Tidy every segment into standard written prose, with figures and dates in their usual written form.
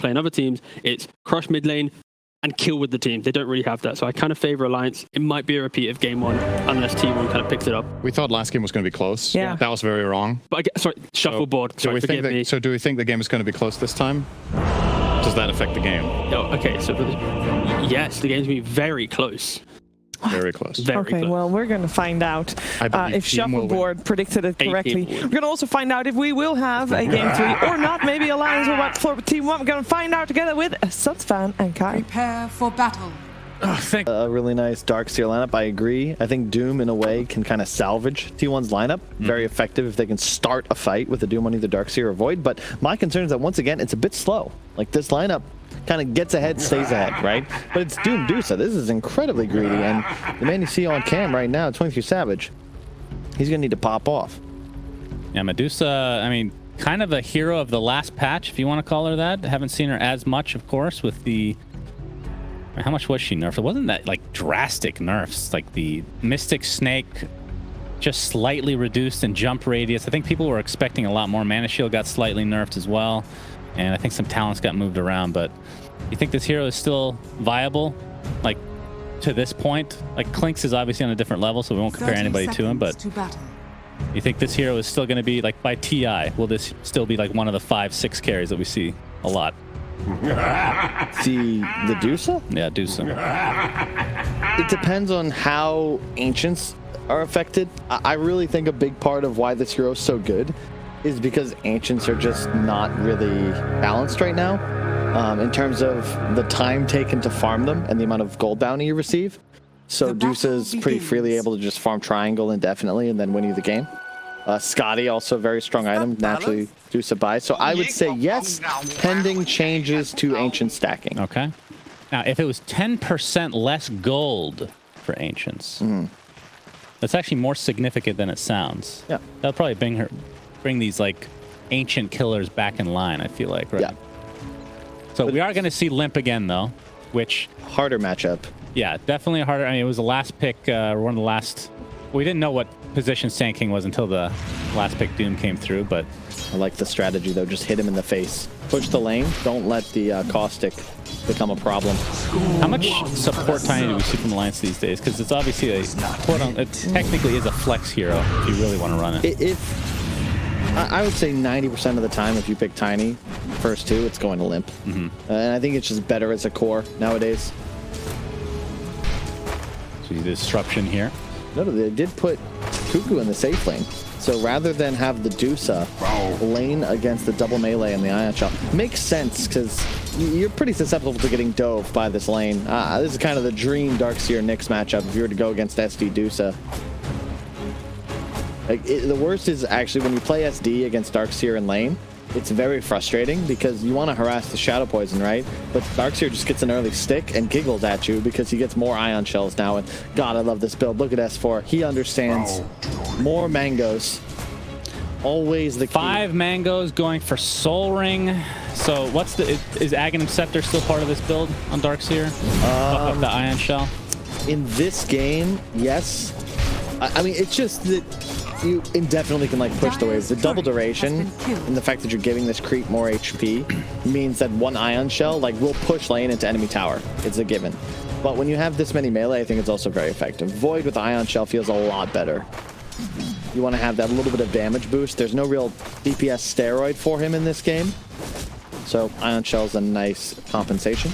playing other teams, it's crush mid lane and kill with the team. They don't really have that. So I kind of favor Alliance. It might be a repeat of game 1 unless T1 kind of picks it up. We thought last game was going to be close. Yeah. That was very wrong. But sorry, shuffleboard. Sorry, forgive me. So do we think the game is going to be close this time? Does that affect the game? Oh, okay, so yes, the game's going to be very close. Very close. Very close. Well, we're going to find out if Shuffleboard predicted it correctly. We're going to also find out if we will have a game 3 or not. Maybe Alliance will wipe the floor with Team 1. We're going to find out together with Sunsfan and Kai. Prepare for battle. A really nice Dark Seer lineup, I agree. I think Doom, in a way, can kind of salvage T1's lineup. Very effective if they can start a fight with a Doom on either Dark Seer or Void. But my concern is that, once again, it's a bit slow. Like, this lineup kind of gets ahead, stays ahead, right? But it's Doom Medusa. This is incredibly greedy. And the man you see on cam right now, 23 Savage, he's going to need to pop off. Yeah, Medusa, I mean, kind of a hero of the last patch, if you want to call her that. Haven't seen her as much, of course, with the... How much was she nerfed? It wasn't that, like, drastic nerfs. Like, the Mystic Snake just slightly reduced in jump radius. I think people were expecting a lot more. Mana Shield got slightly nerfed as well. And I think some talents got moved around. But you think this hero is still viable? Like, to this point? Like, Clinks is obviously on a different level, so we won't compare anybody to him. But you think this hero is still going to be, like, by TI? Will this still be, like, one of the 5-6 carries that we see a lot? The Dusa? Yeah, Dusa. It depends on how Ancients are affected. I really think a big part of why this hero is so good is because Ancients are just not really balanced right now in terms of the time taken to farm them and the amount of gold bounty you receive. So Dusa is pretty freely able to just farm Triangle indefinitely and then win you the game. Scotty, also a very strong item, naturally Dusa buys. So I would say yes, pending changes to Ancient stacking. Okay. Now, if it was 10% less gold for Ancients, that's actually more significant than it sounds. Yeah. That'll probably bring these, like, Ancient killers back in line, I feel like, right? Yeah. So we are going to see Limp again, though, which... Harder matchup. Yeah, definitely harder. I mean, it was the last pick, one of the last... We didn't know what position Sand King was until the last pick Doom came through, but... I like the strategy, though. Just hit him in the face. Push the lane. Don't let the Caustic become a problem. How much support Tiny do we see from Alliance these days? Because it's obviously it technically is a flex hero if you really want to run it. I would say 90% of the time, if you pick Tiny first 2, it's going to Limp. And I think it's just better as a core nowadays. So disruption here. No, they did put Cuckoo in the safe lane. So rather than have the Dusa lane against the double melee and the Ion Shell, makes sense because you're pretty susceptible to getting dove by this lane. This is kind of the dream Darkseer Nyx matchup if you were to go against SD Dusa. Like, the worst is actually when you play SD against Darkseer in lane, it's very frustrating because you want to harass the Shadow Poison, right? But Darkseer just gets an early stick and giggles at you because he gets more Ion Shells now. And God, I love this build. Look at S4. He understands. More mangoes. Always the key. 5 mangoes going for Soul Ring. So what's the... Is Aghanim Scepter still part of this build on Darkseer? Buff up the Ion Shell? In this game, yes. I mean, it's just that you indefinitely can, like, push the waves. The double duration and the fact that you're giving this creep more HP means that one Ion Shell, like, will push lane into enemy tower. It's a given. But when you have this many melee, I think it's also very effective. Void with Ion Shell feels a lot better. You want to have that little bit of damage boost. There's no real DPS steroid for him in this game. So Ion Shell's a nice compensation.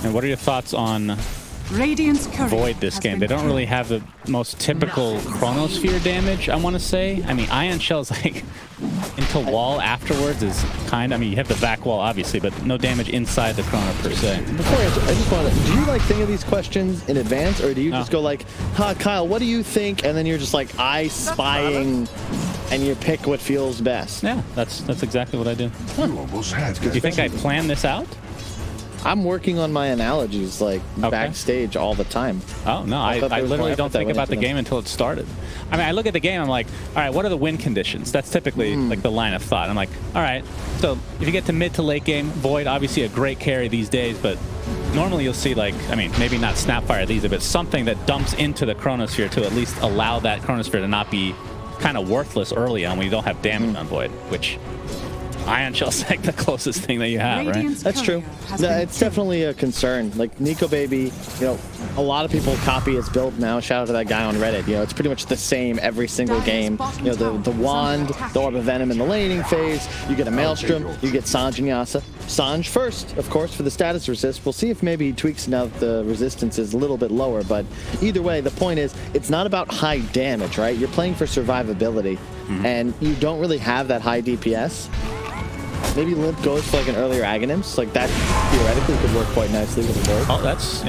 And what are your thoughts on Void this game? They don't really have the most typical Chronosphere damage, I want to say. I mean, Ion Shell's like into wall afterwards is kind of, I mean, you have the back wall obviously, but no damage inside the Chrono per se. Before I answer, I just want to, do you like think of these questions in advance, or do you just go like, huh, Kyle, what do you think? And then you're just like, I spying, and you pick what feels best. Yeah, that's exactly what I do. Huh. Do you think I planned this out? I'm working on my analogies, like, backstage all the time. Oh, no, I literally don't think about the game until it started. I mean, I look at the game, I'm like, all right, what are the win conditions? That's typically like the line of thought. I'm like, all right, so if you get to mid to late game, Void, obviously a great carry these days, but normally you'll see, like, I mean, maybe not Snapfire these, but something that dumps into the Chronosphere to at least allow that Chronosphere to not be kind of worthless early on when you don't have damage on Void, which Ion Shell's like the closest thing that you have, right? That's true. No, it's definitely a concern. Like Nico Baby, you know, a lot of people copy his build now. Shout out to that guy on Reddit. You know, it's pretty much the same every single game. You know, the wand, the orb of venom in the laning phase. You get a maelstrom. You get Sange and Yasa. Sange first, of course, for the status resist. We'll see if maybe he tweaks now that the resistance is a little bit lower. But either way, the point is, it's not about high damage, right? You're playing for survivability, and you don't really have that high DPS. Maybe Limp goes for like an earlier Aghanims. Like that theoretically could work quite nicely with the build. Oh, that's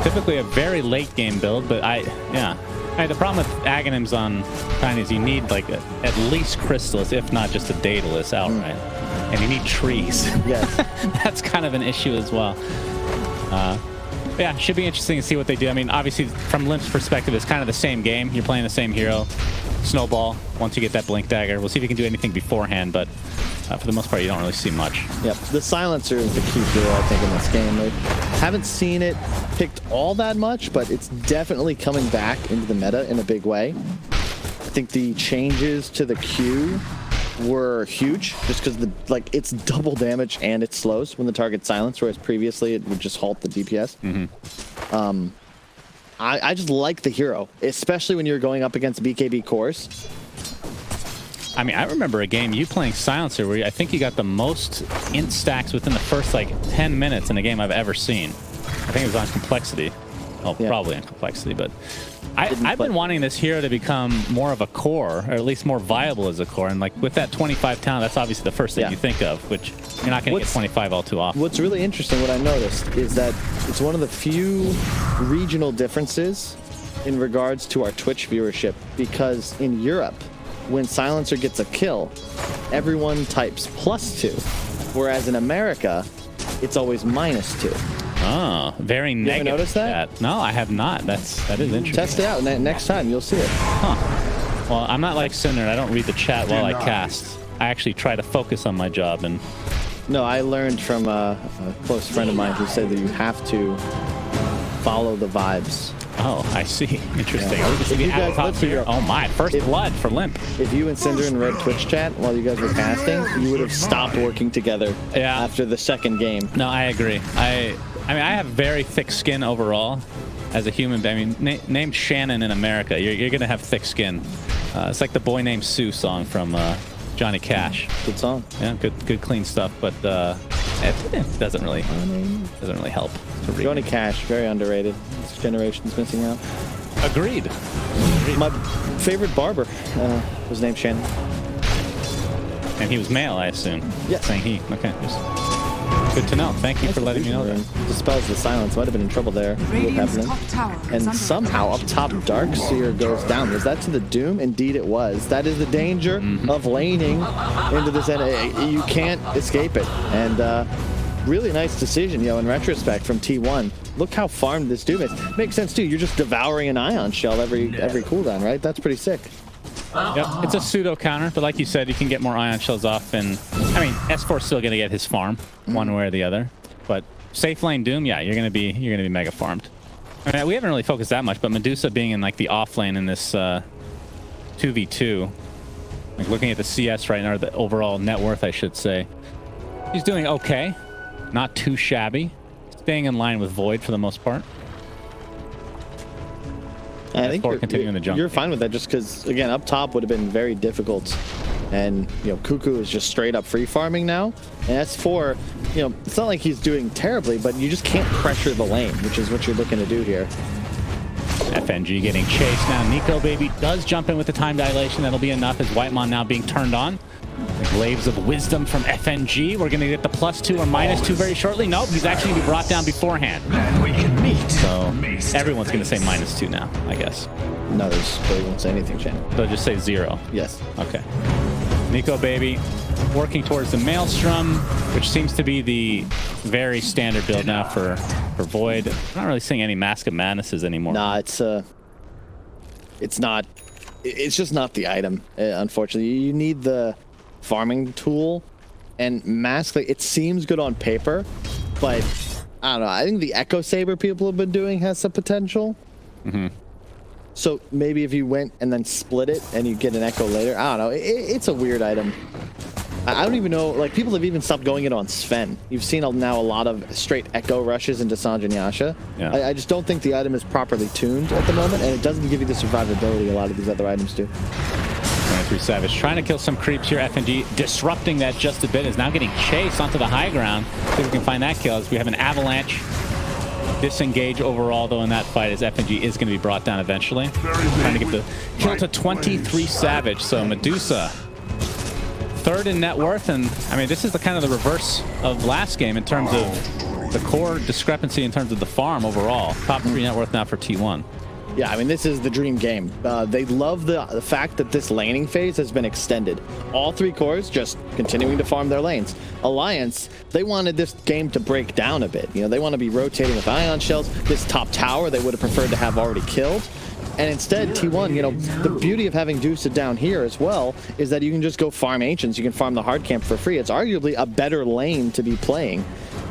typically a very late game build, but the problem with Aghanims on Tiny is you need like at least Crystallis, if not just a Daedalus outright. And you need trees. Yes. That's kind of an issue as well. Yeah, should be interesting to see what they do. I mean, obviously, from Limp's perspective, it's kind of the same game. You're playing the same hero. Snowball, once you get that Blink Dagger. We'll see if you can do anything beforehand, but for the most part, you don't really see much. Yep, the Silencer is the key hero, I think, in this game. Like, haven't seen it picked all that much, but it's definitely coming back into the meta in a big way. I think the changes to the Q were huge, just because it's double damage and it slows when the target's silenced, whereas previously it would just halt the DPS. I just like the hero, especially when you're going up against BKB cores. I mean, I remember a game you playing Silencer where I think you got the most int stacks within the first like 10 minutes in a game I've ever seen. I think it was on Complexity. Oh, yeah. Probably on Complexity, but I've been wanting this hero to become more of a core, or at least more viable as a core. And like with that 25 talent, that's obviously the first thing you think of, which you're not going to get 25 all too often. What's really interesting, what I noticed, is that it's one of the few regional differences in regards to our Twitch viewership, because in Europe, when Silencer gets a kill, everyone types +2, whereas in America, it's always -2. Oh, very negative. You ever noticed that? No, I have not. That is interesting. Test it out, and next time you'll see it. Huh. Well, I'm not like Cinder. I don't read the chat while I cast. I actually try to focus on my job. And no, I learned from a close friend of mine who said that you have to follow the vibes. Oh, I see. Interesting. Oh my, first blood for Limp. If you and Cinder in Red Twitch chat while you guys were casting, you would have stopped working together after the second game. No, I agree. I mean, I have very thick skin overall as a human. I mean, named Shannon in America, you're going to have thick skin. It's like the Boy Named Sue song from Johnny Cash. Good song. Yeah, good clean stuff, but it doesn't really help. Johnny Cash, very underrated. This generation's missing out. Agreed. My favorite barber was named Shannon. And he was male, I assume. Yes. Saying he. Okay. Good to know. Thank you for letting me know that. Dispels the silence. Might have been in trouble there. And somehow up top, Dark Seer goes down. Was that to the Doom? Indeed it was. That is the danger of laning into this end. You can't escape it. And really nice decision, in retrospect from T1. Look how farmed this Doom is. Makes sense too. You're just devouring an Ion Shell every cooldown, right? That's pretty sick. Yep, it's a pseudo counter, but like you said, you can get more Ion Shells off, and I mean, S4's still gonna get his farm one way or the other. But safe lane Doom, yeah, you're gonna be mega farmed. I mean, we haven't really focused that much, but Medusa being in like the off lane in this 2v2, like looking at the CS right now, or the overall net worth, I should say, he's doing okay, not too shabby, staying in line with Void for the most part. I think you're fine with that, just because, again, up top would have been very difficult. And, Cuckoo is just straight up free farming now. And S4, it's not like he's doing terribly, but you just can't pressure the lane, which is what you're looking to do here. FNG getting chased now. Nico Baby does jump in with the time dilation. That'll be enough as Whitemon now being turned on. Glaives of Wisdom from FNG. We're going to get the +2 or -2 very shortly. Nope, he's actually going to be brought down beforehand. So everyone's going to say -2 now, I guess. No, they won't say anything, Shannon. They'll just say 0. Yes. Okay. Nico Baby working towards the Maelstrom, which seems to be the very standard build now for Void. I'm not really seeing any Mask of Madnesses anymore. Nah, it's not. It's just not the item, unfortunately. You need the farming tool, and Mask, it seems good on paper, but I don't know. I think the Echo Saber people have been doing has some potential. So maybe if you went and then split it and you get an Echo later, I don't know. It's a weird item. I don't even know, like, people have even stopped going in on Sven. You've seen now a lot of straight echo rushes into Sange and Yasha. Yeah. I just don't think the item is properly tuned at the moment, and it doesn't give you the survivability a lot of these other items do. 23 Savage trying to kill some creeps here. FNG disrupting that just a bit, is now getting chased onto the high ground. See if we can find that kill as we have an avalanche. Disengage overall, though, in that fight, as FNG is going to be brought down eventually. Trying to get the kill to 23 Savage. So Medusa, third in net worth, and I mean, this is the kind of the reverse of last game in terms of the core discrepancy in terms of the farm overall. Top 3 net worth now for T1. Yeah, I mean, this is the dream game. They love the fact that this laning phase has been extended. All 3 cores just continuing to farm their lanes. Alliance, they wanted this game to break down a bit. You know, they want to be rotating with ion shells. This top tower they would have preferred to have already killed. And instead, T1, you know, the beauty of having Medusa down here as well is that you can just go farm Ancients. You can farm the hard camp for free. It's arguably a better lane to be playing.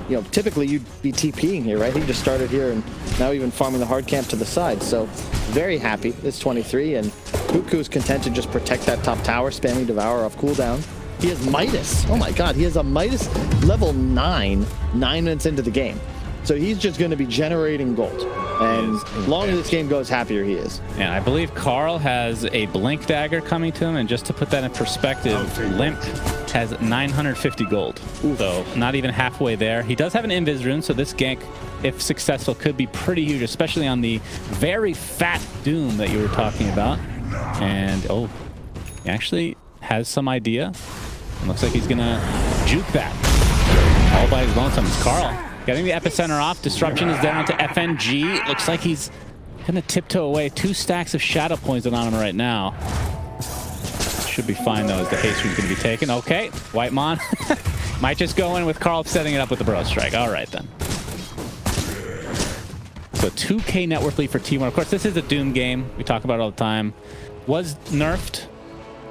You know, typically you'd be TPing here, right? He just started here and now even farming the hard camp to the side. So very happy. It's 23, and Cuckoo's content to just protect that top tower, spamming Devour off cooldown. He has Midas. Oh my god, he has a Midas level 9 minutes into the game. So he's just going to be generating gold. And as long as this game goes, happier he is. And I believe Carl has a Blink Dagger coming to him. And just to put that in perspective, Limp has 950 gold. So not even halfway there. He does have an Invis rune, so this gank, if successful, could be pretty huge, especially on the very fat Doom that you were talking about. And, oh, he actually has some idea. It looks like he's going to juke that all by his lonesome. It's Carl getting the epicenter off. Disruption is down to FNG. It looks like he's gonna tiptoe away. 2 stacks of shadow poison on him right now. Should be fine though, as the haste is gonna be taken. Okay, White Mon might just go in with Carl setting it up with the Bro Strike. All right then. So 2K net worth lead for T1. Of course, this is a Doom game. We talk about it all the time. Was nerfed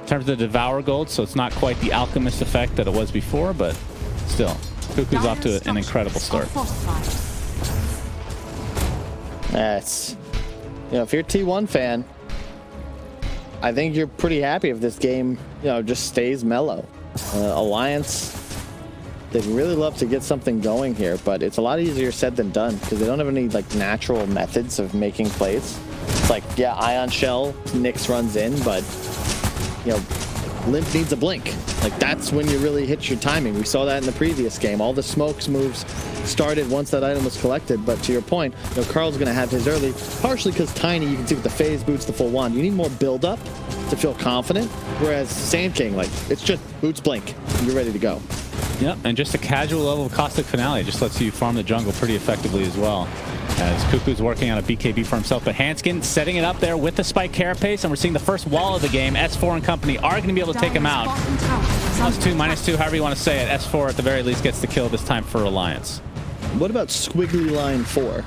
in terms of the Devour gold, so it's not quite the Alchemist effect that it was before, but still. Cuckoo's off to an incredible start. That's, you know, if you're a T1 fan, I think you're pretty happy if this game, you know, just stays mellow. Alliance, they'd really love to get something going here, but it's a lot easier said than done because they don't have any like natural methods of making plays. It's like, yeah, Ion Shell, Nyx runs in, but you know, Limp needs a blink. Like, that's when you really hit your timing. We saw that in the previous game. All the smokes moves started once that item was collected, but to your point, you know, Carl's going to have his early, partially because Tiny, you can see with the phase boots, the full wand, you need more build-up to feel confident, whereas Sand King, like, it's just boots blink, and you're ready to go. Yep, and just a casual level of Caustic Finale just lets you farm the jungle pretty effectively as well. As Cuckoo's working on a BKB for himself, but Hanskin setting it up there with the Spike Carapace, and we're seeing the first wall of the game. S4 and company are going to be able to take him out. +2, -2, however you want to say it. S4 at the very least gets the kill this time for Alliance. What about Squiggly Line 4?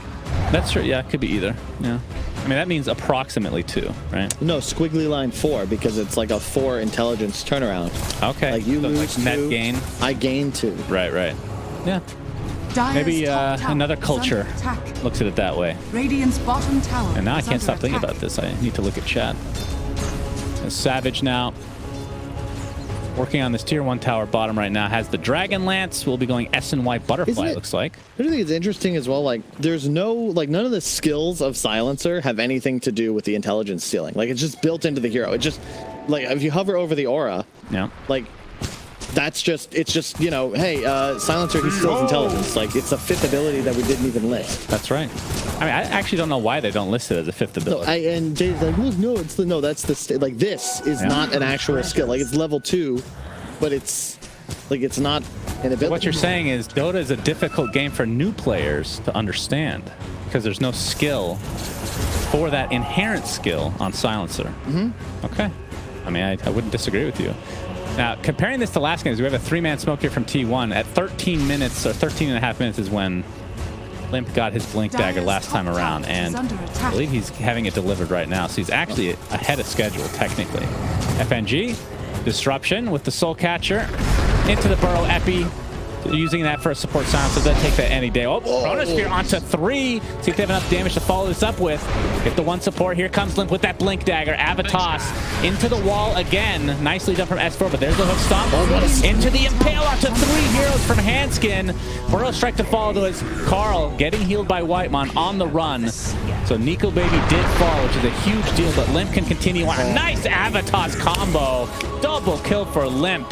That's true, yeah, it could be either. Yeah. I mean, that means approximately 2, right? No, Squiggly Line 4, because it's like a 4 intelligence turnaround. Okay. Like, you so lose like net 2, gain. I gain 2. Right, right. Yeah. Maybe another culture looks at it that way. Radiant's bottom tower. And now I can't stop thinking about this. I need to look at chat. Savage now working on this tier 1 tower bottom right now. Has the Dragon Lance. We'll be going S and Y Butterfly, it looks like. I think it's interesting as well. Like, there's no, like, none of the skills of Silencer have anything to do with the intelligence stealing. Like, it's just built into the hero. It just, like, if you hover over the aura, yeah, like, that's just, it's just, you know, hey, Silencer, he steals intelligence. Like, it's a 5th ability that we didn't even list. That's right. I mean, I actually don't know why they don't list it as a 5th ability. No, and Jay's like, well, no, it's the, no, that's the, like, this is not an actual skill. Like, it's level 2, but it's, like, it's not an ability. What you're saying is Dota is a difficult game for new players to understand because there's no skill for that inherent skill on Silencer. Mm-hmm. Okay. I mean, I wouldn't disagree with you. Now, comparing this to last games, we have a 3-man smoke here from T1. At 13 minutes, or 13 and a half minutes is when Limp got his Blink Dagger last time around, and I believe he's having it delivered right now, so he's actually ahead of schedule, technically. FNG, Disruption with the Soul Catcher, into the Burrow Epi, using that for a support silence, so they'll take that any day. Oh, Chronosphere onto 3. See if they have enough damage to follow this up with. Get the one support. Here comes Limp with that Blink Dagger. Avatos into the wall again. Nicely done from S4, but there's the hook stomp. Into the Impale onto 3 heroes from Hanskin. Burrow Strike to follow to his Carl getting healed by Whitemon on the run. So Nico Baby did fall, which is a huge deal, but Limp can continue on. A nice Avatos combo. Double kill for Limp.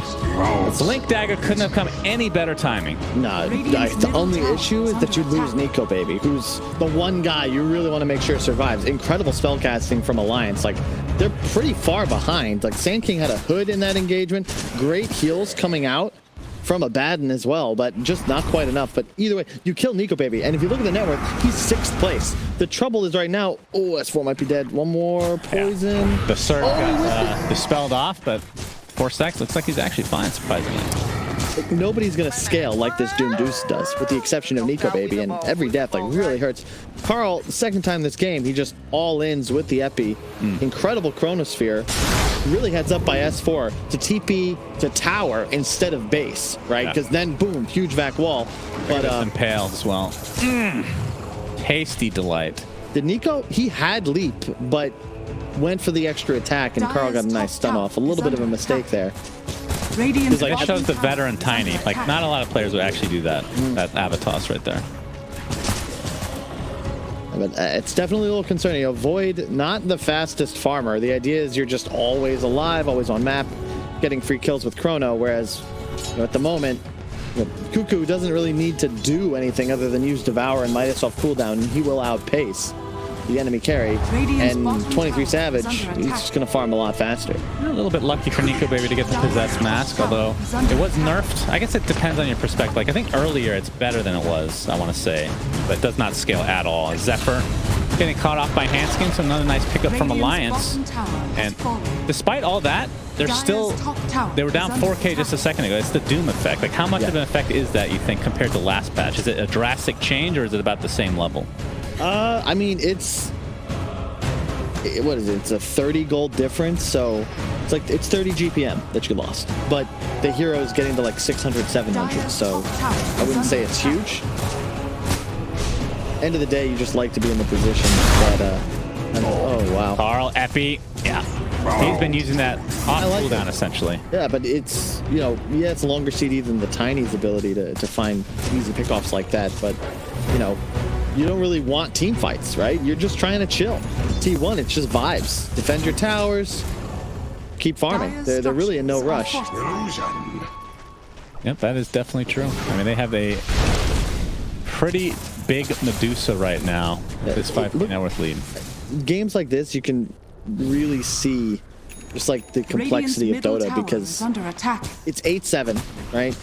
Blink Dagger couldn't have come any better timing. No, the only issue is that you lose Nico Baby, who's the one guy you really want to make sure survives. Incredible spellcasting from Alliance. Like, they're pretty far behind. Like, Sand King had a hood in that engagement. Great heals coming out from Abaddon as well, but just not quite enough. But either way, you kill Nico Baby, and if you look at the network, he's 6th place. The trouble is right now, oh, S4 might be dead. One more poison. Yeah. The Surge got dispelled off, but 4 stacks looks like he's actually fine, surprisingly. Like, nobody's gonna scale like this Doom Deuce does, with the exception of Nico Baby, and every death like really hurts. Carl, second time this game, he just all-ins with the Epi. Incredible Chronosphere. Really heads up by S4 to TP to tower instead of base, right? Because then, boom, huge vac wall. But Impale as well. Tasty delight. Did Nico? He had leap, but went for the extra attack, and Carl got a nice stun off. A little bit of a mistake there. It shows the veteran Tiny. Like, not a lot of players would actually do that. That Avatos right there. But it's definitely a little concerning. Void, not the fastest farmer. The idea is you're just always alive, always on map, getting free kills with Chrono, whereas at the moment, Cuckoo doesn't really need to do anything other than use Devour and Midas off cooldown, and he will outpace the enemy carry. And 23 Savage, he's just going to farm a lot faster. A little bit lucky for Nico Baby to get the Possessed Mask, although it was nerfed. I guess it depends on your perspective. Like, I think earlier it's better than it was, I want to say, but it does not scale at all. Zephyr getting caught off by Hanskin, so another nice pickup from Alliance. And despite all that, they were down 4K just a second ago. It's the Doom effect. Like, how much of an effect is that, you think, compared to last patch? Is it a drastic change, or is it about the same level? I mean, what is it? It's a 30 gold difference, so it's 30 GPM that you lost. But the hero is getting to like 600, 700, so I wouldn't say it's huge. End of the day, you just like to be in the position that, oh wow. Carl, Epi, yeah. He's been using that off cooldown, essentially. Yeah, but it's, it's a longer CD than the Tiny's ability to find easy pickoffs like that, but, you don't really want team fights, right? You're just trying to chill. T1, it's just vibes. Defend your towers, keep farming. They're really in no rush. Yep, that is definitely true. I mean, they have a pretty big Medusa right now. This 5 net worth lead. Games like this, you can really see just like the complexity of Dota, because it's 8-7, right?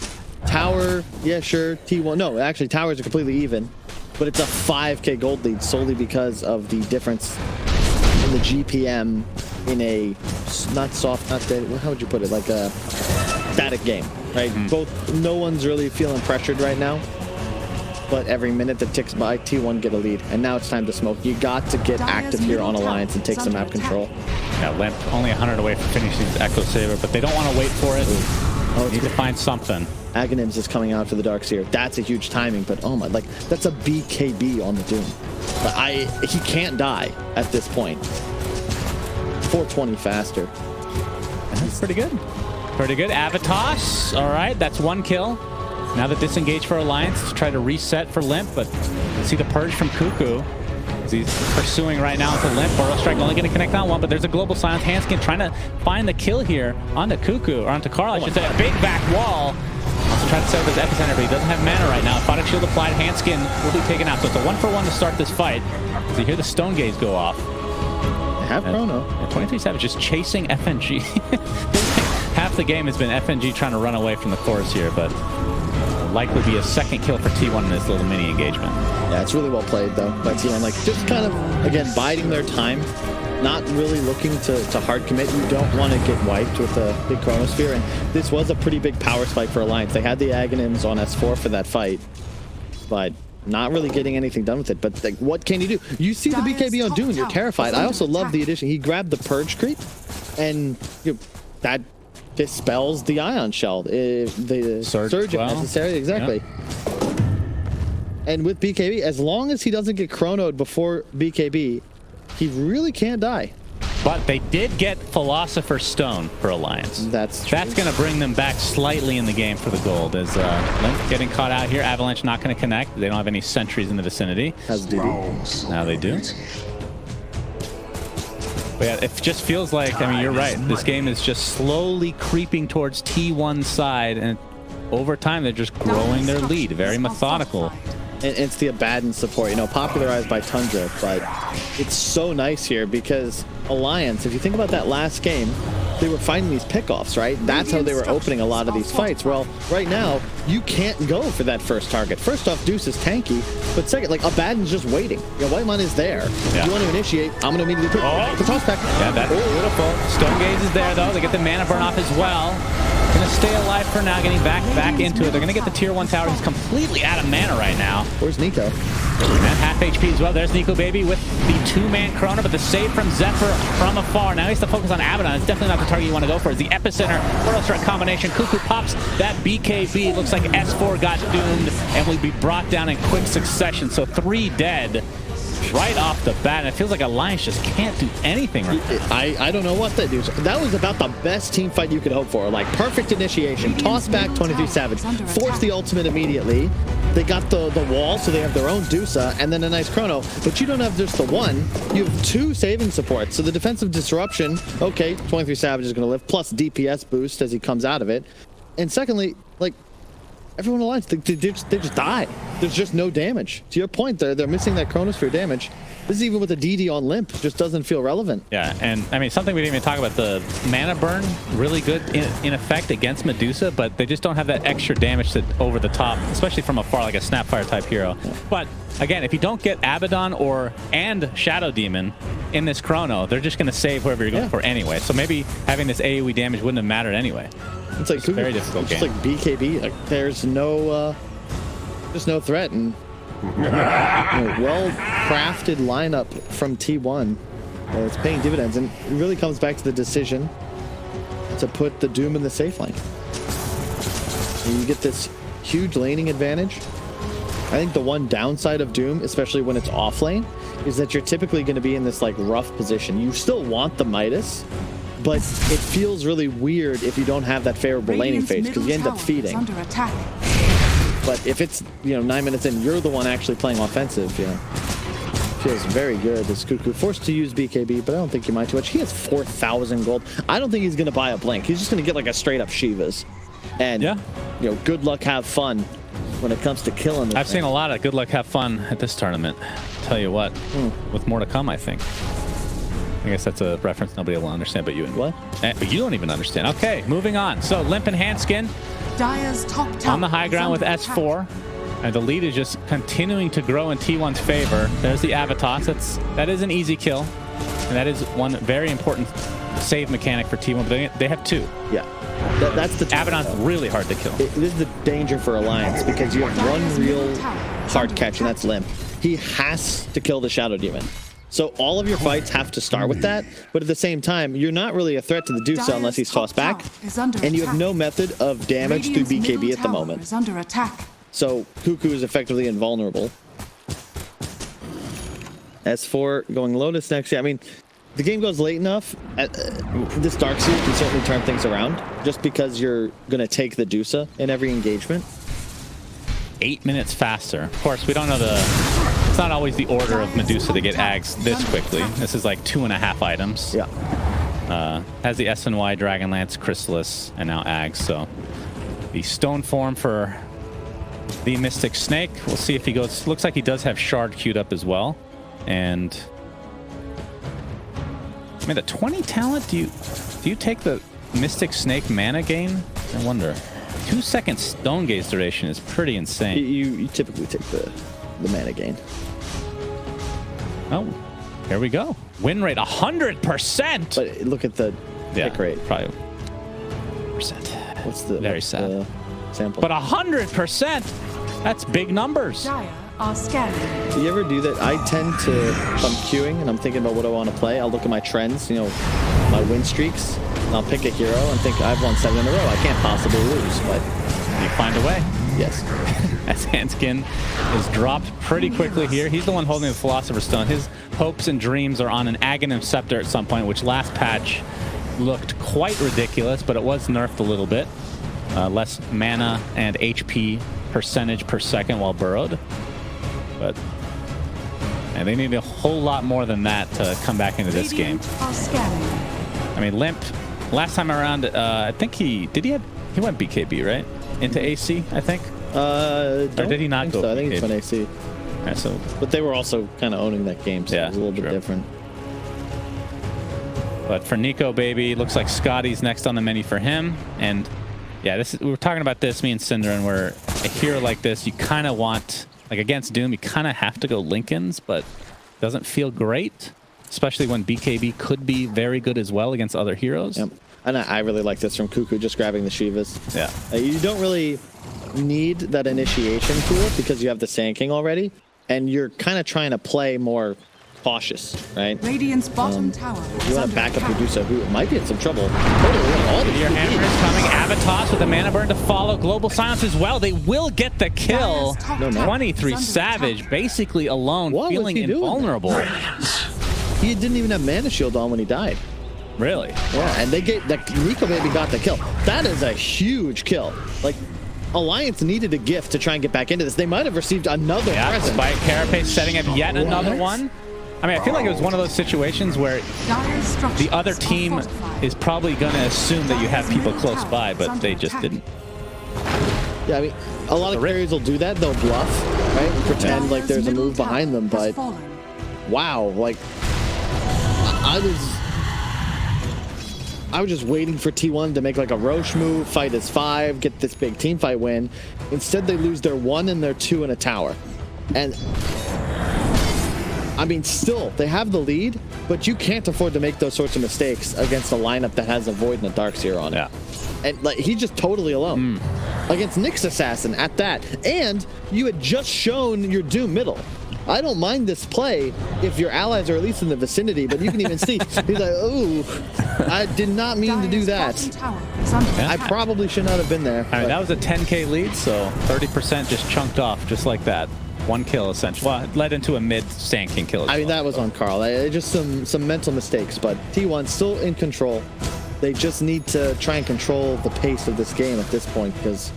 Tower, yeah, sure. T1, no, actually, towers are completely even. But it's a 5K gold lead solely because of the difference in the GPM in a how would you put it? Like a static game, right? No one's really feeling pressured right now. But every minute that ticks by, T1 get a lead. And now it's time to smoke. You got to get active here on Alliance and take some map control. Yeah, Limp only 100 away from finishing his Echo Saber, but they don't want to wait for it. They need to find something. Aghanims is coming out for the Dark Seer. That's a huge timing, but oh my, that's a BKB on the Doom. But he can't die at this point. 420 faster. That's pretty good. Pretty good. Avatos. All right, that's 1 kill. Now the disengage for Alliance to try to reset for Limp, but see the purge from Cuckoo. He's pursuing right now into Limp. Burrow Strike only going to connect on one, but there's a global silence. Hanskin trying to find the kill here onto Cuckoo, or onto Carl, I should say. A big back wall. Also trying to set up his epicenter, but he doesn't have mana right now. Photic Shield applied. Hanskin will be taken out. So it's a 1-for-1 to start this fight. So you hear the Stone Gaze go off. They have Chrono. 23 Savage just chasing FNG. Half the game has been FNG trying to run away from the chorus here, but likely be a second kill for T1 in this little mini engagement. Yeah, it's really well played though by T1. Like, just kind of, again, biding their time, not really looking to hard commit. You don't want to get wiped with a big Chronosphere, and this was a pretty big power spike for Alliance. They had the Aghanims on S4 for that fight, but not really getting anything done with it. But like, what can you do? You see the BKB on Doom, you're terrified. I also love the addition. He grabbed the Purge creep, and that dispels the Ion Shell. If the surge if necessary. Exactly. Yep. And with BKB, as long as he doesn't get chronoed before BKB, he really can't die. But they did get Philosopher's Stone for Alliance. That's true. That's going to bring them back slightly in the game for the gold. As Limp getting caught out here. Avalanche not going to connect. They don't have any sentries in the vicinity. Has Diddy. Now they do. But yeah, it just feels like, I mean, you're right. This game is just slowly creeping towards T1's side. And over time, they're just growing their lead. Very methodical. And it's the Abaddon support, you know, popularized by Tundra, but it's so nice here because Alliance, if you think about that last game, they were finding these pickoffs, right? That's how they were opening a lot of these fights. Well, right now, you can't go for that first target. First off, Deuce is tanky, but second, like, Abaddon's just waiting. You know, Whitemon is there. Yeah. You want to initiate, I'm going to immediately put the toss back. Yeah, that's beautiful. Stone Gaze is there, though. They get the mana burn off as well. Gonna stay alive for now, getting back into it. They're gonna get the tier 1 tower. He's completely out of mana right now. Where's Nico? And half HP as well. There's Nico Baby with the 2-man Chrono, but the save from Zephyr from afar. Now he has to focus on Abaddon. It's definitely not the target you want to go for. It's the epicenter Portal Strike combination. Cuckoo pops that BKB. Looks like S4 got doomed and will be brought down in quick succession. So 3 dead right off the bat, and it feels like Alliance just can't do anything right now. I don't know what they do. That was about the best team fight you could hope for. Like, perfect initiation, toss back 23 Savage, force the ultimate immediately. They got the wall, so they have their own Medusa, and then a nice chrono. But you don't have just the one. You have 2 saving supports. So the defensive disruption, okay, 23 Savage is going to live, plus DPS boost as he comes out of it. And secondly, like, everyone Alliance, they just die. There's just no damage. To your point, they're missing that Chronosphere damage. This is even with a DD on Limp, just doesn't feel relevant. Yeah, and I mean, something we didn't even talk about, the mana burn, really good in effect against Medusa, but they just don't have that extra damage that over the top, especially from afar, like a Snapfire type hero. Yeah. But again, if you don't get Abaddon and Shadow Demon in this Chrono, they're just going to save whoever you're going for anyway. So maybe having this AoE damage wouldn't have mattered anyway. It's like very difficult game. Just like BKB, like, there's no threat, and well-crafted lineup from T1. It's paying dividends, and it really comes back to the decision to put the Doom in the safe lane. And you get this huge laning advantage. I think the one downside of Doom, especially when it's off lane, is that you're typically going to be in this like rough position. You still want the Midas, but it feels really weird if you don't have that favorable laning phase because you end up feeding. But if it's, 9 minutes in, you're the one actually playing offensive, feels very good. This Cuckoo forced to use BKB, but I don't think you mind too much. He has 4,000 gold. I don't think he's going to buy a Blink. He's just going to get like a straight up Shivas. And, good luck, have fun when it comes to killing this I've seen a lot of good luck, have fun at this tournament. Tell you what, with more to come, I think. I guess that's a reference nobody will understand but you. What? But you don't even understand. Okay, moving on. So Limp and Handskin on the high ground with S4. And the lead is just continuing to grow in T1's favor. There's the Avatos. That is an easy kill. And that is one very important save mechanic for T1. But they have 2. Yeah. That's the Abaddon's really hard to kill. This is the danger for Alliance because you have one real hard catch, and that's Limp. He has to kill the Shadow Demon. So all of your fights have to start with that, but at the same time, you're not really a threat to the Medusa unless he's tossed back, and you have no method of damage through BKB at the moment. So Cuckoo is effectively invulnerable. S4 going Lotus next. Yeah, I mean, the game goes late enough. This Darkseer can certainly turn things around just because you're going to take the Medusa in every engagement. 8 minutes faster. Of course, we don't know it's not always the order of Medusa to get Ags this quickly. This is like 2.5 items. Yeah. Has the SNY, Dragonlance, Chrysalis, and now Ags. So the stone form for the Mystic Snake. We'll see if he goes. Looks like he does have Shard queued up as well. And I mean, the 20 talent, do you take the Mystic Snake mana gain? I wonder. 2-second Stone Gaze duration is pretty insane. You typically take the mana gain. Oh, here we go. Win rate 100%. But look at the pick rate. Probably percent. What's the very sad sample? But 100%. That's big numbers. Do you ever do that? I tend to, if I'm queuing and I'm thinking about what I want to play, I'll look at my trends, my win streaks, I'll pick a hero and think I've won 7 in a row. I can't possibly lose, but You find a way. yes. As Hanskin is dropped pretty quickly here. He's the one holding the Philosopher's Stone. His hopes and dreams are on an Aghanim Scepter at some point, which last patch looked quite ridiculous, but it was nerfed a little bit. Less mana and HP percentage per second while burrowed. But and they need a whole lot more than that to come back into this game. I mean, Limp, last time around, I think he went BKB, right? Into AC, I think. Or did he not go? So. I think it's been AC. Right, so, but they were also kind of owning that game, so yeah, it was a little bit different. But for Nico, baby, looks like Scotty's next on the menu for him. And yeah, we were talking about this, me and Cinder, and where a hero like this, you kind of want, like against Doom, you kind of have to go Linken's, but it doesn't feel great, especially when BKB could be very good as well against other heroes. Yep. And I really like this from Cuckoo, just grabbing the Shivas. Yeah. You don't really need that initiation tool because you have the Sand King already, and you're kind of trying to play more cautious, right? Radiant's bottom tower. You want to back up Medusa, who might be in some trouble. All the Your hammer is coming. Avatos with the mana burn to follow. Global Silence as well. They will get the kill. 23 Savage, basically alone, feeling invulnerable. He didn't even have mana shield on when he died. Really? Yeah, and they get that. Nico maybe got the kill. That is a huge kill. Like, Alliance needed a gift to try and get back into this. They might have received another present. Spike Carapace setting up yet another one. I mean, I feel like it was one of those situations where the other team is probably going to assume that you have people close by, but they just didn't. Yeah, I mean, a lot of carriers will do that. They'll bluff, right? And pretend like there's a move behind them, but wow, like, I was just waiting for T1 to make like a Roche move, fight as 5, get this big team fight win. Instead, they lose their 1 and their 2 in a tower. And I mean, still, they have the lead, but you can't afford to make those sorts of mistakes against a lineup that has a Void and a Darkseer on it. Yeah. And like, he's just totally alone against Nyx Assassin at that. And you had just shown your Doom middle. I don't mind this play if your allies are at least in the vicinity, but you can even see, he's like, ooh, I did not mean to do that. I probably should not have been there. I mean, that was a 10k lead, so 30% just chunked off, just like that. 1 kill, essentially. Well, it led into a mid Sand King kill as I mean, that was on Carl. Just some mental mistakes, but T1 still in control. They just need to try and control the pace of this game at this point, because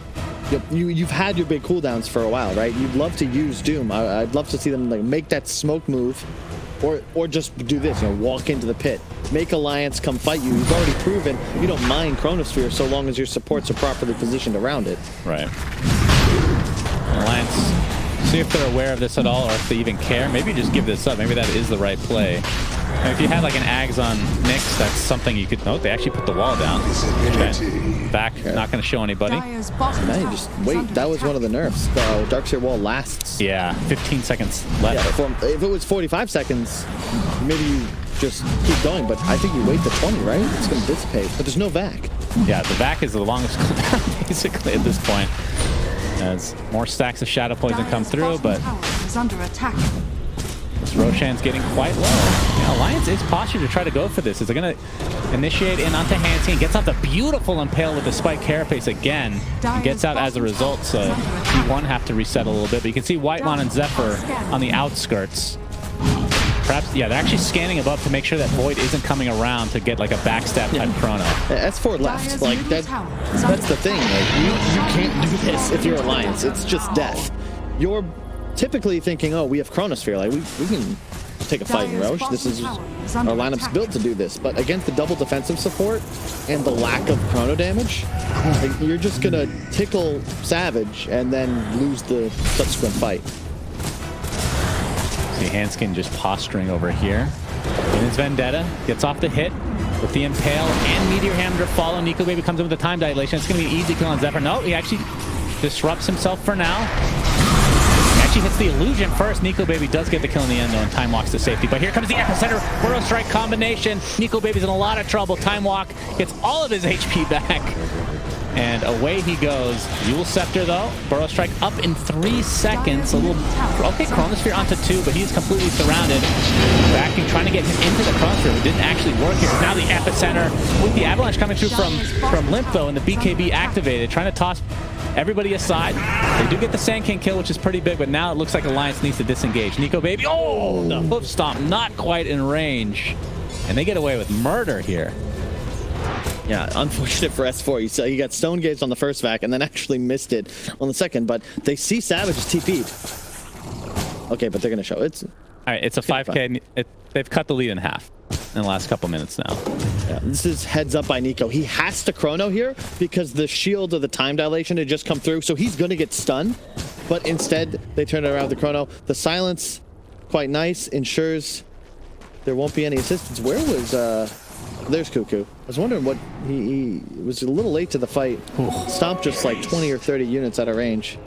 you've had your big cooldowns for a while, right? You'd love to use Doom. I'd love to see them like make that smoke move, or just do this, walk into the pit, make Alliance come fight you. You've already proven you don't mind Chronosphere so long as your supports are properly positioned around it. Right. Alliance, see if they're aware of this at all, or if they even care. Maybe just give this up. Maybe that is the right play. And if you had like an Ags on Nyx, that's something you could. No, they actually put the wall down. Okay. Back, not going to show anybody. Man, just wait. That was one of the nerfs. The Darkseer wall lasts. Yeah, 15 seconds left. Yeah, if it was 45 seconds, maybe you just keep going. But I think you wait to 20, right? It's going to dissipate. But there's no vac. Yeah, the vac is the longest cooldown basically at this point. As more stacks of Shadow Poison come through, but Roshan's getting quite low. Yeah, Alliance is postured to try to go for this. Is they're going to initiate in onto Hanskin. Gets off the beautiful Impale with the Spike Carapace again. And gets out as a result, so T1 have to reset a little bit. But you can see Whitemon and Zephyr on the outskirts. Perhaps, yeah, they're actually scanning above to make sure that Void isn't coming around to get like a backstab type chrono. S4 left. Like, that's the thing. Like, you can't do this if you're Alliance. It's just death. You're typically thinking, oh, we have Chronosphere. Like, we can take a fight in Roche. This is our lineup's built to do this. But against the double defensive support and the lack of chrono damage, like, you're just going to tickle Savage and then lose the subsequent fight. See Hanskin just posturing over here. In his Vendetta, gets off the hit with the Impale and Meteor Hammer to follow. Nico Baby comes in with the time dilation. It's going to be an easy kill on Zephyr. No, he actually disrupts himself for now. He actually hits the illusion first. Nico Baby does get the kill in the end, though, and Time Walks to safety. But here comes the Epicenter Burrow Strike combination. Nico Baby's in a lot of trouble. Time Walk gets all of his HP back. And away he goes. Yule Scepter, though. Burrow Strike up in 3 seconds. A little... Okay, Chronosphere onto 2, but he's completely surrounded. Backing, trying to get him into the Chronosphere. It didn't actually work here. Now the Epicenter with the Avalanche coming through from Limp, though, and the BKB activated. Trying to toss everybody aside. They do get the Sand King kill, which is pretty big, but now it looks like Alliance needs to disengage. Nico Baby, oh, the hoof stomp, not quite in range. And they get away with murder here. Yeah, unfortunate for S4. You saw he got stone gazed on the first vac and then actually missed it on the second, but they see Savage is TP'd. Okay, but they're going to show. It's all right, it's a 5K. They've cut the lead in half in the last couple minutes now. Yeah, this is heads up by Nico. He has to chrono here because the shield or the time dilation had just come through, so he's going to get stunned. But instead, they turn it around with the chrono. The silence, quite nice, ensures there won't be any assistance. Where was... There's Cuckoo. I was wondering what he was a little late to the fight. Stomp just like 20 or 30 units out of range.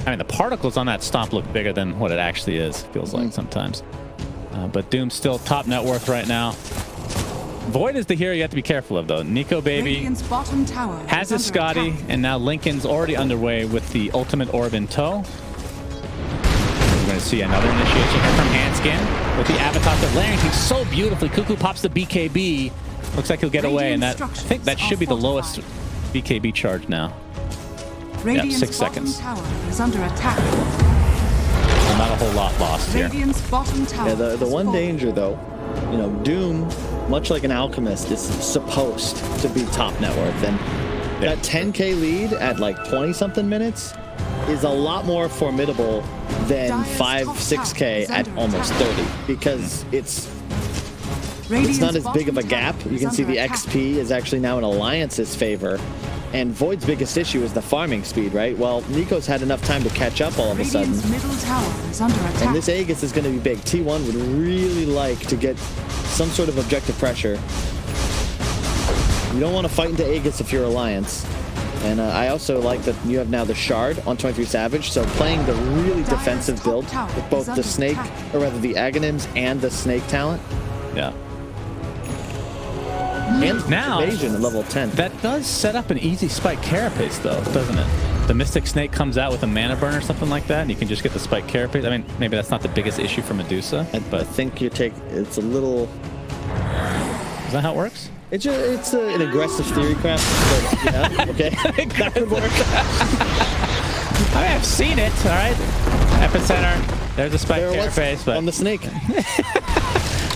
I mean, the particles on that stomp look bigger than what it actually is, feels like sometimes. But Doom's still top net worth right now. Void is the hero you have to be careful of, though. Nico Baby has his Scotty, and now Lincoln's already underway with the ultimate orb in tow. We're going to see another initiation here from Handskin with the Avatar of layering things so beautifully. Cuckoo pops the BKB. Looks like he'll get away, and I think that should be the lowest BKB charge now. Yep, 6 seconds. Is under attack. Not a whole lot lost here. Yeah, the one danger, though, you know, Doom, much like an alchemist, is supposed to be top net worth, and that 10K lead at like 20-something minutes is a lot more formidable than 5-6K at almost 30, because it's not as big of a gap. You can see the XP is actually now in Alliance's favor, and Void's biggest issue is the farming speed, right? Well, Nico's had enough time to catch up all of a sudden, and this Aegis is going to be big. T1 would really like to get some sort of objective pressure. You don't want to fight into Aegis if you're Alliance. And I also like that you have now the Shard on 23 Savage, so playing the really defensive build with both the Snake, or rather the Aghanims and the Snake talent. Yeah. And now, evasion at level 10. That does set up an easy spike carapace, though, doesn't it? The Mystic Snake comes out with a mana burn or something like that, and you can just get the spike carapace. I mean, maybe that's not the biggest issue for Medusa, but I think it's a little... Is that how it works? It's an aggressive theory craft, but yeah, okay. That could work. I mean, I've seen it, all right? Epicenter, there's a spike carapace, but... on the Snake.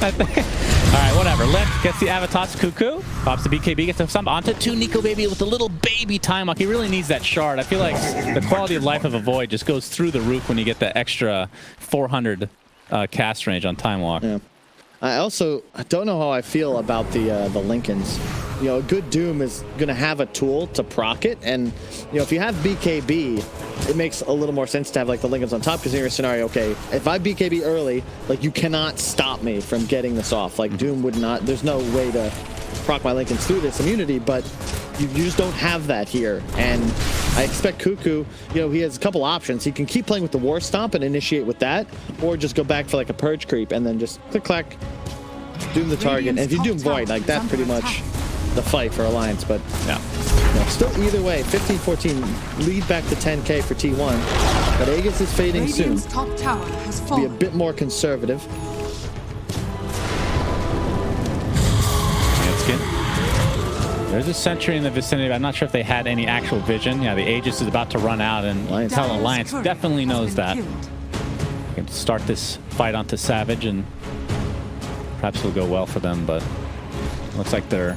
All right, whatever. Limp gets the Avatar's Cuckoo, pops the BKB, gets some onto 2 Nico Baby with a little baby time lock. He really needs that shard. I feel like the quality of life of a Void just goes through the roof when you get the extra 400 cast range on time walk. Yeah. I don't know how I feel about the Lincolns. You know, a good Doom is going to have a tool to proc it, and you know, if you have BKB, it makes a little more sense to have like the Lincolns on top, because in your scenario, okay, if I BKB early, like you cannot stop me from getting this off. Like Doom would not. There's no way to proc my Lincolns through this immunity, but you just don't have that here. And I expect Cuckoo, you know, he has a couple options. He can keep playing with the War Stomp and initiate with that, or just go back for like a Purge Creep and then just click clack, Doom the target. And if you Doom Void, like that's pretty much the fight for Alliance. But yeah, still either way, 15-14 lead back to 10K for T1, but Aegis is fading soon. Top tower has fallen. Be a bit more conservative. There's a sentry in the vicinity, but I'm not sure if they had any actual vision. Yeah, the Aegis is about to run out, and Alliance definitely knows that. You can start this fight onto Savage, and perhaps it'll go well for them, but looks like they're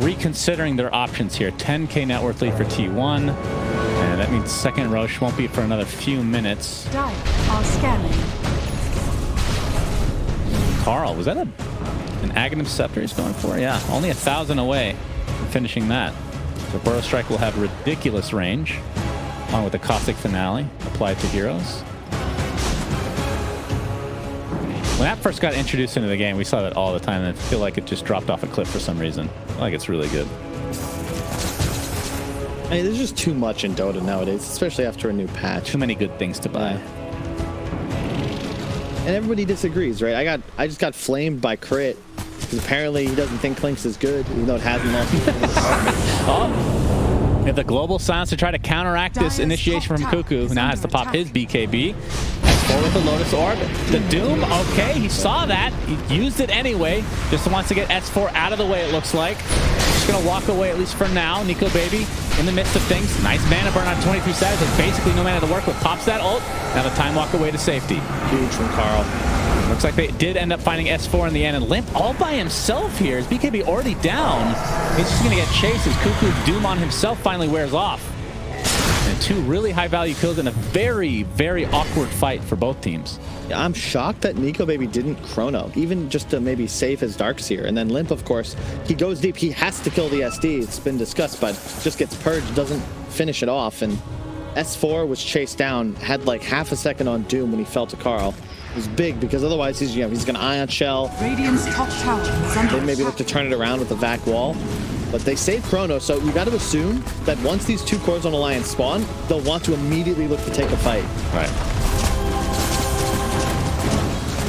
reconsidering their options here. 10K net worth lead for T1, and that means second Roche won't be for another few minutes. Are scanning. Carl, was that an Aghanim Scepter he's going for? Yeah, only 1,000 away from finishing that. So Burrow Strike will have ridiculous range, along with the Caustic Finale applied to heroes. When that first got introduced into the game, we saw that all the time, and I feel like it just dropped off a cliff for some reason. I feel like it's really good. I mean, there's just too much in Dota nowadays, especially after a new patch. Too many good things to buy. Yeah. And everybody disagrees, right? I just got flamed by Crit, because apparently he doesn't think Clinks is good, even though it has him all. We have the global silence to try to counteract this initiation from Cuckoo, who now has to pop his BKB. S4 with the Lotus Orb. The Doom, okay, he saw that. He used it anyway. Just wants to get S4 out of the way, it looks like. Just going to walk away, at least for now. Nico Baby in the midst of things. Nice mana burn on 23 Savage. With basically no mana to work with. Pops that ult. Now the time walk away to safety. Huge from Carl. Looks like they did end up finding S4 in the end, and Limp all by himself here. His BKB already down. He's just going to get chased as Cuckoo's Doom on himself finally wears off. And 2 really high-value kills in a very, very awkward fight for both teams. Yeah, I'm shocked that Nico Baby didn't Chrono, even just to maybe save his Dark Seer. And then Limp, of course, he goes deep. He has to kill the SD. It's been discussed, but just gets purged, doesn't finish it off. And S4 was chased down, had like half a second on Doom when he fell to Carl. It was big because otherwise he's going to Ion Shell. Radiant's top tower is under They maybe look to turn it around with the Vac Wall. But they save Chrono, so you got to assume that once these 2 cores on Alliance spawn, they'll want to immediately look to take a fight. Right.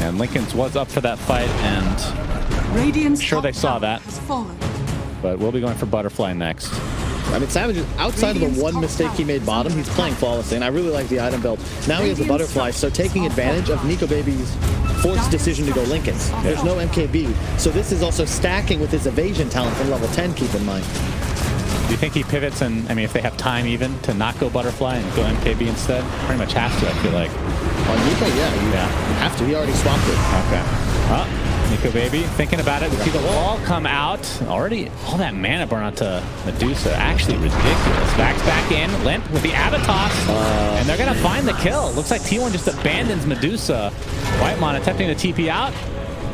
And Lincoln's was up for that fight, and Radiant's sure they saw that. has fallen. But we'll be going for Butterfly next. I mean, Savage, outside of the one mistake he made bottom, he's playing flawlessly, and I really like the item build. Now he has the Butterfly, so taking advantage of Nico Baby's forced decision to go Lincoln's. There's no MKB, so this is also stacking with his evasion talent from level 10, keep in mind. Do you think he pivots and, I mean, if they have time even to not go Butterfly and go MKB instead? Pretty much has to, I feel like. On Nico, yeah, you have to. He already swapped it. Okay. Nico Baby thinking about it. We see the wall come out. Already all that mana burn onto Medusa. Actually ridiculous. Vax back in. Limp with the Abatos. And they're going to find the kill. Looks like T1 just abandons Medusa. Whitemon attempting to TP out.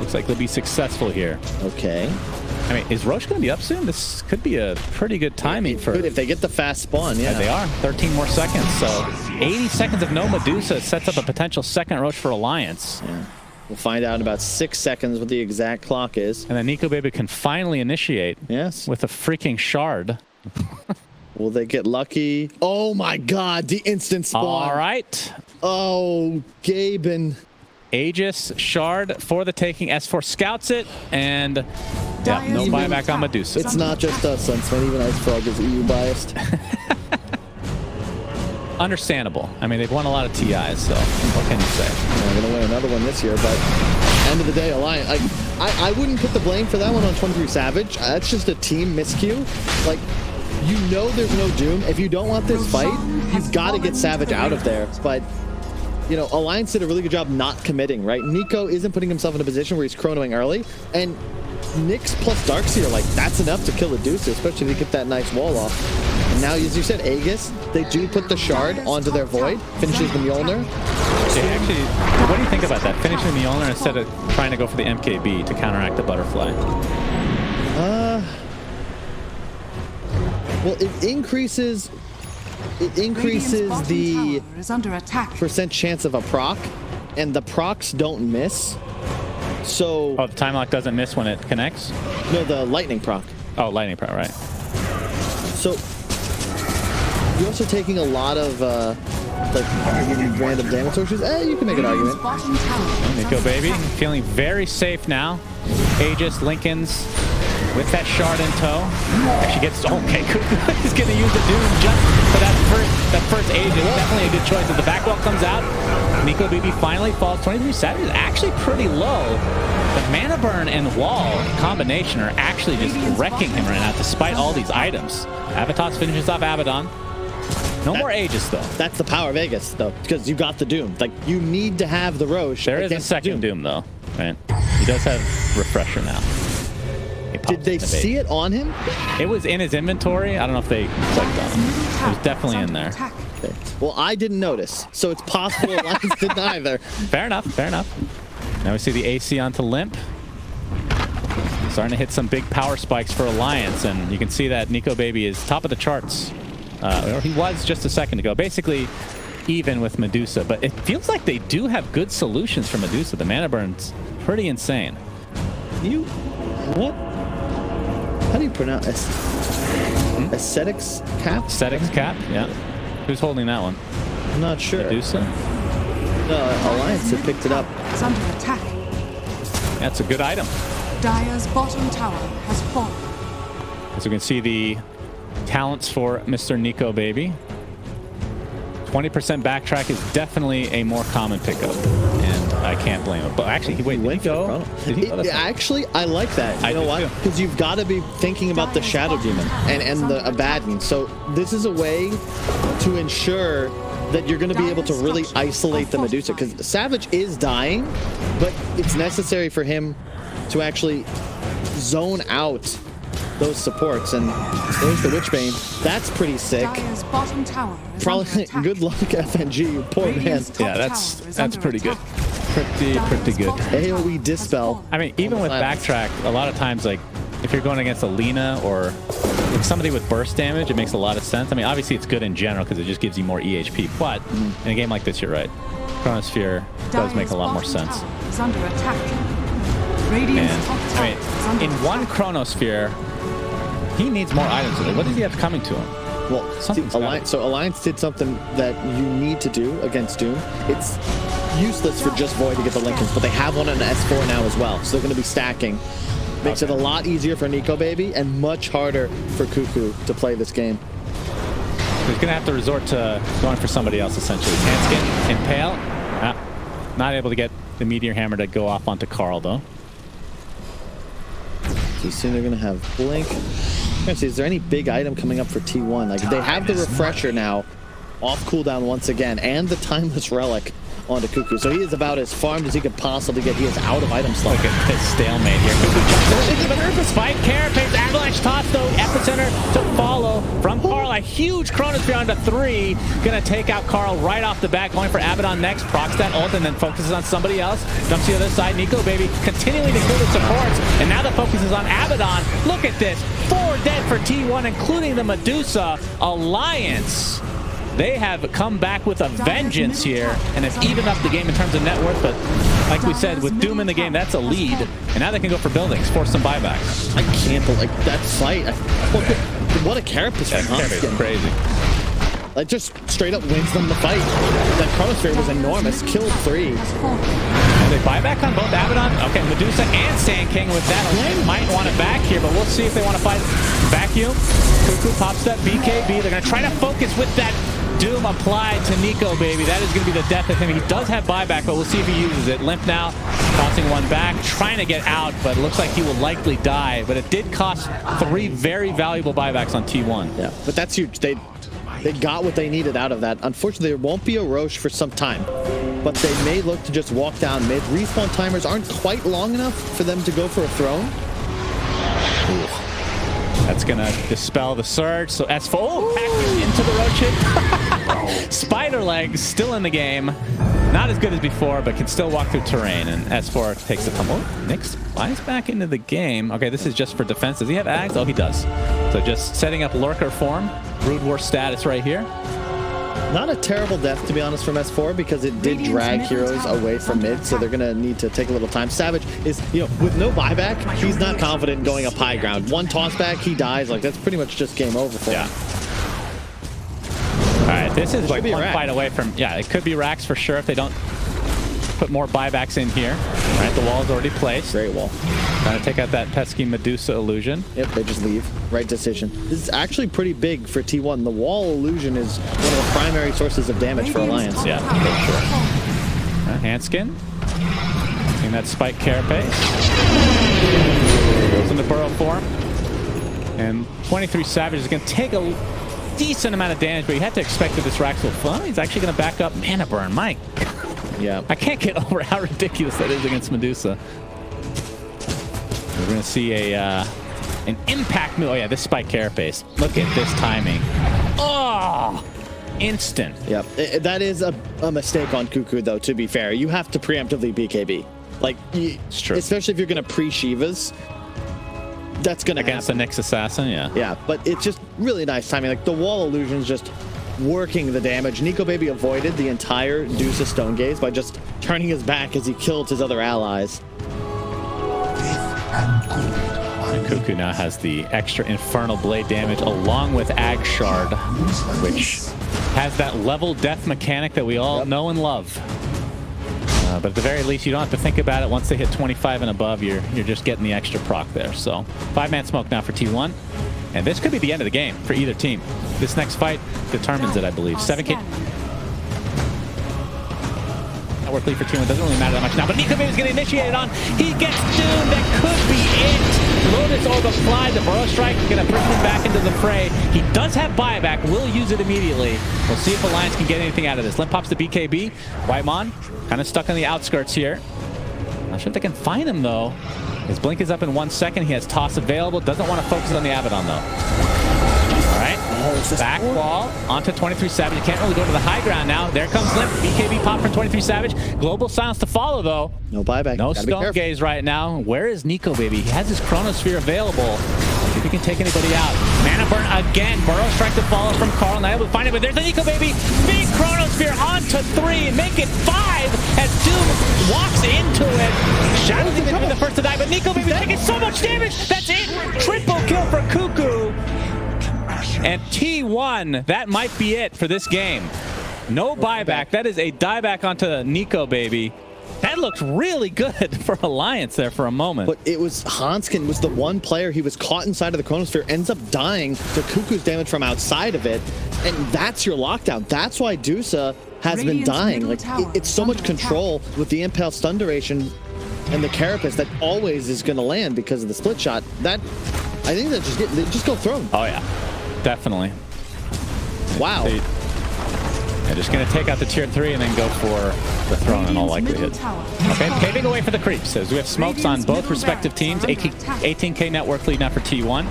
Looks like they'll be successful here. Okay. I mean, is Roche going to be up soon? This could be a pretty good timing for... Good if they get the fast spawn, yeah. They are. 13 more seconds. So 80 seconds of no Medusa sets up a potential second Roche for Alliance. Yeah. We'll find out in about 6 seconds what the exact clock is. And then Nico Baby can finally initiate. Yes. With a freaking shard. Will they get lucky? Oh my god, the instant spawn. All right. Oh, Gaben. Aegis shard for the taking. S4 scouts it, and yeah, no buyback on Medusa. It's not just us, Sunsman. Even Ice Frog is EU biased. Understandable. I mean, they've won a lot of TIs, so what can you say? They're going to win another one this year, but end of the day, Alliance. I wouldn't put the blame for that one on 23 Savage. That's just a team miscue. Like, you know there's no Doom. If you don't want this fight, you've got to get Savage out of there. But, you know, Alliance did a really good job not committing, right? Nico isn't putting himself in a position where he's chronoing early, and Nyx plus Darkseer, like, that's enough to kill a Medusa, especially if you get that nice wall off. And now, as you said, Aegis, they do put the shard onto their Void, finishes the Mjolnir. Okay, actually, what do you think about that? Finishing the Mjolnir instead of trying to go for the MKB to counteract the Butterfly? Well, it increases the percent chance of a proc, and the procs don't miss. So the time lock doesn't miss when it connects? No, the lightning proc. Oh, lightning proc, right. So you're also taking a lot of like random damage sources. You can make an argument. Nico Baby feeling very safe now. Aegis, Lincoln's with that shard in tow. Actually gets okay. He's gonna use the Doom just for that first Aegis. Definitely a good choice. As the back wall comes out, Nico Baby finally falls. 23 Savage is actually pretty low. The mana burn and wall combination are actually just wrecking him right now, despite all these items. Abatos finishes off Abaddon. No more Aegis, though. That's the power of Vegas, though, because you got the Doom. Like, you need to have the Roche. There is a second Doom, though. Right? He does have Refresher now. Did they see it on him? It was in his inventory. I don't know if they clicked on him. It was definitely in there. Okay. Well, I didn't notice, so it's possible Alliance didn't either. Fair enough, fair enough. Now we see the AC onto Limp. Starting to hit some big power spikes for Alliance, and you can see that Nico Baby is top of the charts. He was just a second ago. Basically even with Medusa, but it feels like they do have good solutions for Medusa. The mana burn's pretty insane. What? How do you pronounce it? Aesthetics cap? Aesthetics cap, yeah. Who's holding that one? I'm not sure. Medusa? Alliance had picked it up. It's under attack. That's a good item. Dire's bottom tower has fallen. As we can see, the talents for Mr. Nico Baby. 20% backtrack is definitely a more common pickup, and I can't blame him. But actually, did he go? Actually, I like that. You know why? Because you've got to be thinking about the Shadow Demon and the Abaddon. So this is a way to ensure that you're going to be able to really isolate the Medusa, because Savage is dying, but it's necessary for him to actually zone out those supports. And there's the Witchbane. That's pretty sick. Probably good luck, FNG. Poor man. Yeah, that's pretty good. Pretty good. AoE Dispel. I mean, even with backtrack, a lot of times, like, if you're going against a Lina or like somebody with burst damage, it makes a lot of sense. I mean, obviously it's good in general because it just gives you more EHP, but in a game like this, you're right. Chronosphere does make a lot more sense. And, I mean, in one Chronosphere, he needs more items. What does he have coming to him? Well, Alliance did something that you need to do against Doom. It's useless for just Void to get the Lincolns, but they have one on the S4 now as well, so they're going to be stacking. Makes it a lot easier for Nico Baby and much harder for Cuckoo to play this game. He's going to have to resort to going for somebody else, essentially. Hanskin, Impale. Not able to get the Meteor Hammer to go off onto Carl, though. So soon they're going to have Blink. See, is there any big item coming up for T1? Like, they have the Refresher now, off cooldown once again, and the Timeless Relic onto Cuckoo. So he is about as farmed as he could possibly get. He is out of item slot. Look at this stalemate here. Cuckoo jumps in, spike, Carapace, Avalanche toss though, Epicenter to follow from Carl. A huge Chronosphere onto 3. Gonna take out Carl right off the bat, going for Abaddon next, procs that ult, and then focuses on somebody else. Jumps to the other side, Nico Baby continuing to kill the supports, and now the focus is on Abaddon. Look at this, 4 dead for T1, including the Medusa Alliance. They have come back with a vengeance here and have evened up the game in terms of net worth, but like we said, with Doom in the game, that's a lead. And now they can go for buildings, force some buybacks. I can't believe that fight. What a carapace from Hanskin. Crazy. Like, just straight up wins them the fight. That Chronosphere was enormous. Killed 3. And they buyback on both Abaddon. Okay, Medusa and Sand King with that. They might want it back here, but we'll see if they want to fight. Vacuum. Cuckoo pops that BKB. They're going to try to focus with that Doom applied to Nico Baby. That is going to be the death of him. He does have buyback, but we'll see if he uses it. Limp now, tossing one back, trying to get out, but it looks like he will likely die. But it did cost 3 very valuable buybacks on T1. Yeah, but that's huge. They got what they needed out of that. Unfortunately, there won't be a Roche for some time, but they may look to just walk down mid. Respawn timers aren't quite long enough for them to go for a throne. Ooh. That's going to dispel the surge. So S4 packed into the Roche. Spider legs still in the game. Not as good as before, but can still walk through terrain. And S4 takes the tumble. Nyx flies back into the game. Okay, this is just for defense. Does he have Ags? Oh, he does. So just setting up Lurker form. Brood War status right here. Not a terrible death, to be honest, from S4, because it did drag heroes away from mid, so they're going to need to take a little time. Savage is, with no buyback, he's not confident in going up high ground. One toss back, he dies. Like, that's pretty much just game over for him. All right, this is like one fight away from, it could be Rax for sure if they don't put more buybacks in here. All right, the wall is already placed. Great wall. Trying to take out that pesky Medusa illusion. Yep, they just leave. Right decision. This is actually pretty big for T1. The wall illusion is one of the primary sources of damage for Alliance. Yeah, for sure. Hanskin. Seeing that spike carapace. Goes into burrow form. And 23 Savage is going to take a decent amount of damage, but you had to expect that this Rax will fall. He's actually going to back up mana burn. Mike. Yeah. I can't get over how ridiculous that is against Medusa. We're going to see an impact move. Oh, yeah, this spike carapace. Look at this timing. Oh! Instant. Yep. That is a mistake on Cuckoo, though, to be fair. You have to preemptively BKB. Like, it's true. Especially if you're going to pre-Shivas. That's going to happen. Against the Nyx Assassin, yeah. Yeah, but it's just really nice timing. Like, the wall illusion's just working the damage. Nico Baby avoided the entire Deuce of Stone Gaze by just turning his back as he killed his other allies. And Cuckoo now has the extra Infernal Blade damage along with Ag Shard, which has that level death mechanic that we all know and love. But at the very least, you don't have to think about it. Once they hit 25 and above, you're just getting the extra proc there. So 5-man smoke now for T1. And this could be the end of the game for either team. This next fight determines it, I believe. 7K. Network lead for T1 doesn't really matter that much now, but Nico is going to initiate it on. He gets doomed. That could be it. Lotus overfly. The Burrow Strike is going to push him back into the fray. He does have buyback. Will use it immediately. We'll see if Alliance can get anything out of this. Limp pops the BKB. Whitemon kind of stuck on the outskirts here. Not sure if they can find him, though. His blink is up in 1 second. He has toss available. Doesn't want to focus on the Abaddon, though. All right. Back wall onto 23 Savage. You can't really go to the high ground now. There comes Limp. BKB pop from 23 Savage. Global silence to follow, though. No buyback. No stone gaze right now. Where is Nico, baby? He has his Chronosphere available. See if he can take anybody out. Mana burn again. Burrow Strike to follow from Carl. Not able to find it, but there's the Nico, baby. Big Chronosphere onto 3. Make it 5 as Doom walks into it. Shadow's going to be the first to die, but Nico, baby, taking so much damage. That's it. Triple kill for Cuckoo. And T1, that might be it for this game. No buyback. That is a dieback onto Nico, baby. That looked really good for Alliance there for a moment. But it was Hanskin was the one player, he was caught inside of the Chronosphere, ends up dying to Cuckoo's damage from outside of it. And that's your lockdown. That's why Medusa has been dying. Like, it's so much control with the Impale stun duration and the Carapace that always is going to land because of the split shot. That, I think that they just go throne. Oh, yeah. Definitely. Wow. They're just going to take out the tier 3 and then go for the throne in all likelihood. Okay, paving away for the creeps as we have smokes on both respective teams. 18K network lead now for T1.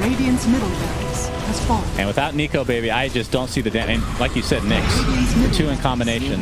Radiant's middle barracks has fallen. And without Nico, baby, I just don't see the damage. And like you said, Nyx, the 2 in combination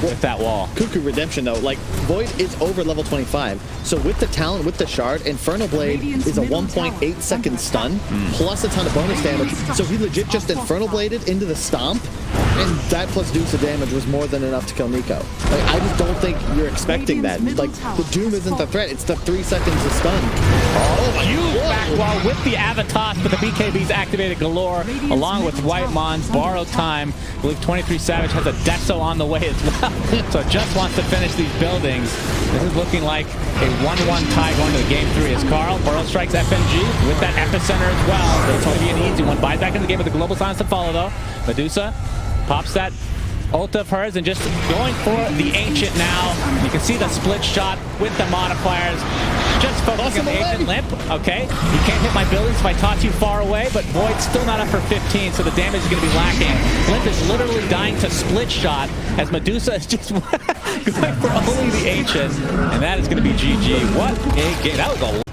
with that wall. Cuckoo Redemption, though, like, Void is over level 25. So with the talent, with the shard, Infernal Blade is a 1.8 second stun, plus a ton of bonus damage. So he legit just Infernal Bladed into the stomp, and that plus Deuce of damage was more than enough to kill Nico. Like, I just don't think you're expecting that. Like, the Doom isn't the threat, it's the 3 seconds of stun. Oh, huge back wall with the Avatar, but the BKB's activated galore, along with Whitemon's borrowed time. I believe 23 Savage has a Deso on the way as well, so just wants to finish these buildings. This is looking like a 1-1 tie going to the game 3 as Carl Burrow strikes FNG with that epicenter as well. But it's going to be an easy one. Buys back in the game with the global silence to follow, though. Medusa pops that ult of hers and just going for the Ancient now. You can see the split shot with the modifiers. Just focusing on the Ancient. Limp. Okay, you can't hit my buildings if I toss you far away, but Void's still not up for 15, so the damage is going to be lacking. Limp is literally dying to split shot as Medusa is just going for only the Ancient, and that is going to be GG. What a game. That was a